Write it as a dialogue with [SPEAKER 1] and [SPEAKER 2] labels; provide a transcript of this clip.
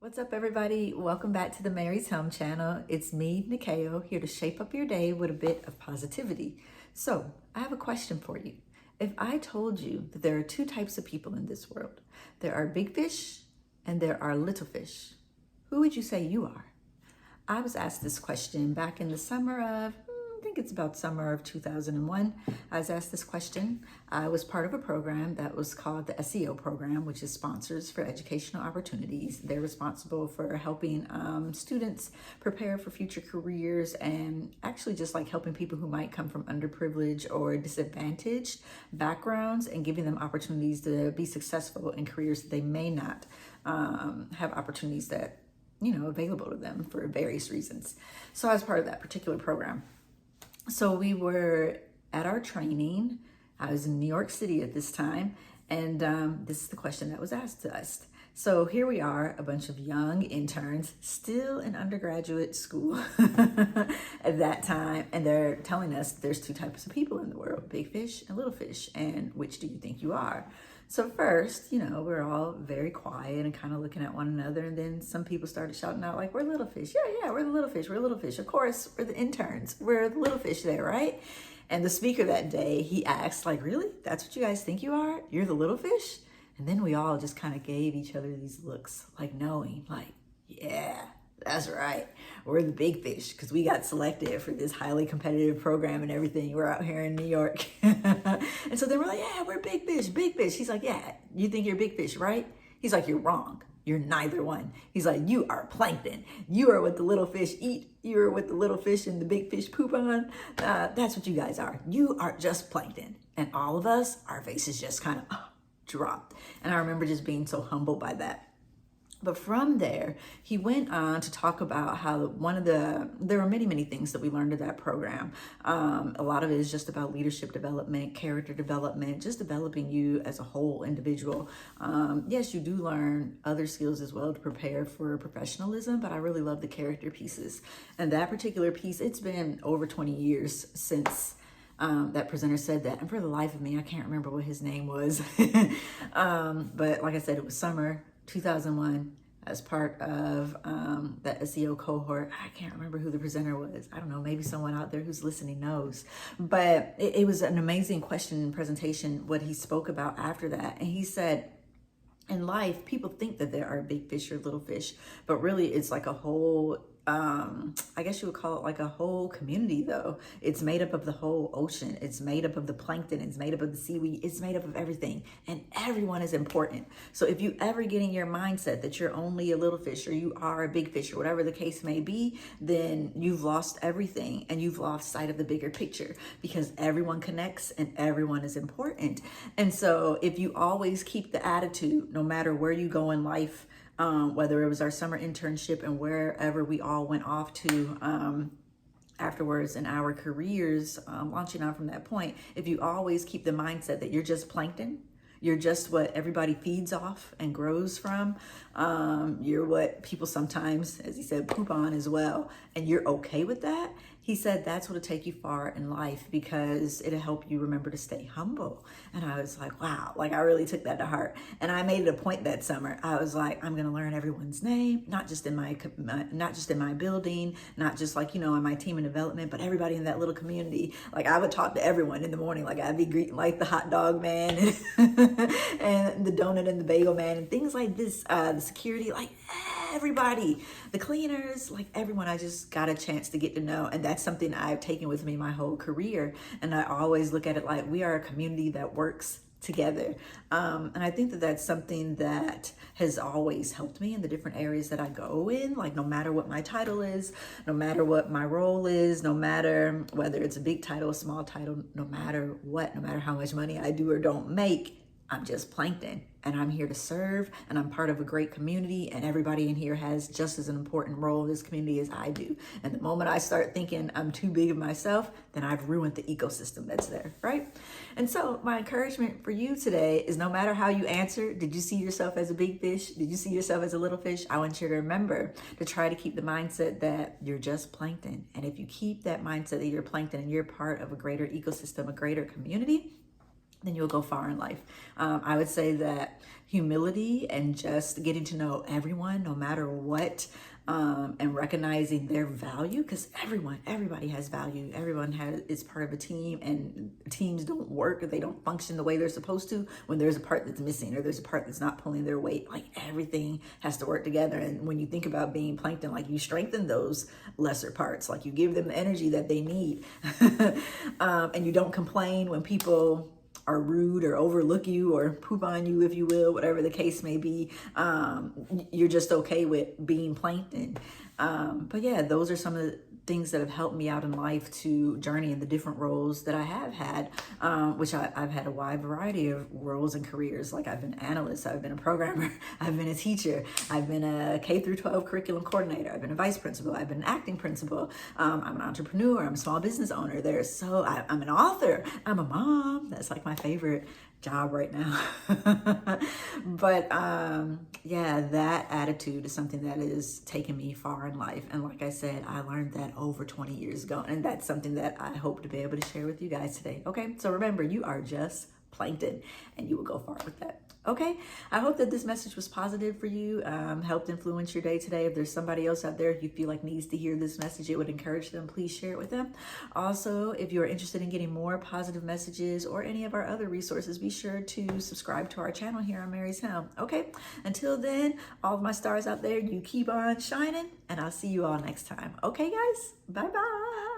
[SPEAKER 1] What's up, everybody? Welcome back to the Mary's Helm channel. It's me, Nikeo, here to shape up your day with a bit of positivity. So, I have a question for you. If I told you that there are two types of people in this world, there are big fish and there are little fish, who would you say you are? I was asked this question back in the summer of, I think it's about summer of 2001. I was asked this question. I was part of a program that was called the S.H.A.P.E program, which is Sponsors for Educational Opportunities. They're responsible for helping students prepare for future careers and actually just like helping people who might come from underprivileged or disadvantaged backgrounds and giving them opportunities to be successful in careers that they may not have opportunities that available to them for various reasons. So I was part of that particular program. So we were at our training. I was in New York City at this time, and this is the question that was asked to us. So here we are, a bunch of young interns, still in undergraduate school at that time, and they're telling us there's two types of people in the world, big fish and little fish, and which do you think you are? So first, we're all very quiet and kind of looking at one another, and then some people started shouting out like, we're little fish. Yeah, we're the little fish. We're little fish. Of course, we're the interns. We're the little fish there, right? And the speaker that day, he asked like, really? That's what you guys think you are? You're the little fish? And then we all just kind of gave each other these looks, like knowing, like, yeah, that's right. We're the big fish because we got selected for this highly competitive program and everything. We're out here in New York. And so they were like, yeah, we're big fish, big fish. He's like, yeah, you think you're big fish, right? He's like, you're wrong. You're neither one. He's like, you are plankton. You are what the little fish eat. You are what the little fish and the big fish poop on. That's what you guys are. You are just plankton. And all of us, our faces just kind of dropped. And I remember just being so humbled by that. But from there, he went on to talk about how there were many things that we learned in that program. A lot of it is just about leadership development, character development, just developing you as a whole individual. Yes, you do learn other skills as well to prepare for professionalism, but I really love the character pieces. And that particular piece, it's been over 20 years since that presenter said that. And for the life of me, I can't remember what his name was. But like I said, it was summer 2001 as part of that SEO cohort. I can't remember who the presenter was. I don't know, maybe someone out there who's listening knows. But it was an amazing question and presentation, what he spoke about after that. And he said, in life, people think that there are big fish or little fish, but really it's like a whole I guess you would call it like a whole community though. It's made up of the whole ocean. It's made up of the plankton. It's made up of the seaweed. It's made up of everything, and everyone is important. So if you ever get in your mindset that you're only a little fish or you are a big fish or whatever the case may be, then you've lost everything and you've lost sight of the bigger picture, because everyone connects and everyone is important. And so if you always keep the attitude, no matter where you go in life, whether it was our summer internship and wherever we all went off to afterwards in our careers, launching on from that point, if you always keep the mindset that you're just plankton, you're just what everybody feeds off and grows from, you're what people sometimes, as he said, poop on as well, and you're okay with that, he said that's what'll take you far in life, because it'll help you remember to stay humble. And I was like, wow, like I really took that to heart. And I made it a point that summer. I was like, I'm gonna learn everyone's name, not just in my building, not just like, on my team and development, but everybody in that little community. Like I would talk to everyone in the morning. Like I'd be greeting like the hot dog man and the donut and the bagel man and things like this, the security, like everybody, the cleaners, like everyone I just got a chance to get to know. And that's something I've taken with me my whole career. And I always look at it like we are a community that works together. And I think that that's something that has always helped me in the different areas that I go in, like no matter what my title is, no matter what my role is, no matter whether it's a big title, a small title, no matter what, no matter how much money I do or don't make, I'm just plankton, and I'm here to serve, and I'm part of a great community, and everybody in here has just as an important role in this community as I do. And the moment I start thinking I'm too big of myself, then I've ruined the ecosystem that's there, right? And so my encouragement for you today is, no matter how you answer, did you see yourself as a big fish? Did you see yourself as a little fish? I want you to remember to try to keep the mindset that you're just plankton. And if you keep that mindset that you're plankton and you're part of a greater ecosystem, a greater community, then you'll go far in life. I would say that humility and just getting to know everyone, no matter what, and recognizing their value, because everybody has value. Everyone is part of a team, and teams don't work, or they don't function the way they're supposed to when there's a part that's missing, or there's a part that's not pulling their weight. Like, everything has to work together. And when you think about being plankton, like, you strengthen those lesser parts, like you give them the energy that they need. And you don't complain when people are rude or overlook you or poop on you, if you will, whatever the case may be. You're just okay with being plankton. But yeah, those are some of the things that have helped me out in life to journey in the different roles that I have had, which I've had a wide variety of roles and careers. Like, I've been an analyst, I've been a programmer, I've been a teacher, I've been a K through 12 curriculum coordinator, I've been a vice principal, I've been an acting principal, I'm an entrepreneur, I'm a small business owner. I'm an author, I'm a mom. That's like my favorite job right now. But yeah, that attitude is something that has taken me far in life. And like I said, I learned that over 20 years ago. And that's something that I hope to be able to share with you guys today. Okay, so remember, you are just plankton, and you will go far with that. Okay, I hope that this message was positive for you, helped influence your day today. If there's somebody else out there you feel like needs to hear this message, it would encourage them, please share it with them. Also, if you're interested in getting more positive messages or any of our other resources, be sure to subscribe to our channel here on Mary's Helm. Okay, until then, all of my stars out there, you keep on shining, and I'll see you all next time. Okay, guys, bye-bye.